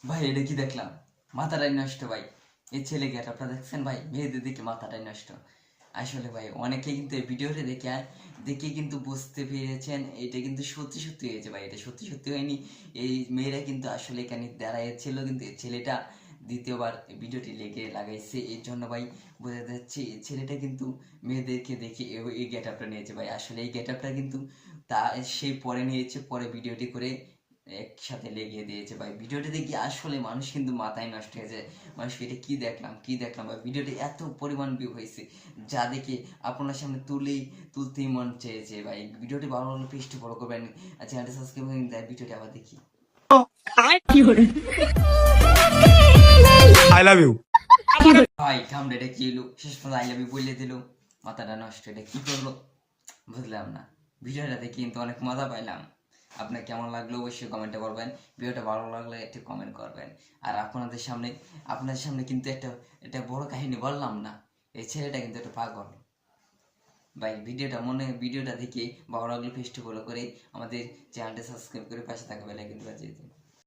ভাই এটা কি দেখলাম, মাথাটাই নষ্ট ভাই। এই ছেলে গেটআপটা দেখছেন ভাই, মেয়েদের দিকে মাথাটাই নষ্ট। আসলে ভাই অনেকে কিন্তু এই ভিডিওটা দেখে কিন্তু বুঝতে পেরেছেন এটা কিন্তু সত্যি সত্যি হয়েছে ভাই, এটা সত্যি সত্যি হয়নি। এই মেয়েরা কিন্তু আসলে এখানে দাঁড়াইছিল, কিন্তু এই ছেলেটা দ্বিতীয়বার ভিডিওটি লাগাইছে, এর জন্য ভাই বোঝা যাচ্ছে এই ছেলেটা কিন্তু মেয়েদেরকে দেখে এই গেটআপটা নিয়েছে ভাই। আসলে এই গেটআপটা কিন্তু তা সে পরে নিয়েছে, পরে ভিডিওটি করে একসাথে লেগে দিয়েছে ভাই। ভিডিওটি দেখি আসলে মানুষ কিন্তু মাথায় নষ্ট হয়ে যায়, মানুষকে এটা কি দেখলাম ভাই। ভিডিওটি এত পরিমাণ ভিউ হয়েছে যা দেখে আপনার সামনে তুলতেই মন চেয়েছে ভাই। ভিডিওটি ভালো লাগলে পেজটি ফলো করবেন, চ্যানেলটি সাবস্ক্রাইব করে দেয়। ভিডিওটি আবার দেখি। আই লাভ ইউ ভাই থামলে এটা কি এলো, শেষ পর্যন্ত আই লাভ ইউ বলে দিল। মাথাটা নষ্ট, এটা কি করলো বুঝলাম না। ভিডিওটা দেখে কিন্তু অনেক মজা পাইলাম। আপনার কেমন লাগলো অবশ্যই কমেন্টে করবেন। ভিডিওটা ভালো লাগলে একটু কমেন্ট করবেন। আর আপনাদের সামনে কিন্তু একটা বড় কাহিনী বললাম না, এই ছেলেটা কিন্তু একটা পাগল ভাই। ভিডিওটা দেখে ভালো লাগলে পেজটি ফলো করে আমাদের চ্যানেলটা সাবস্ক্রাইব করে পাশে থাকা বেল আইকনটি বাজিয়ে দিন।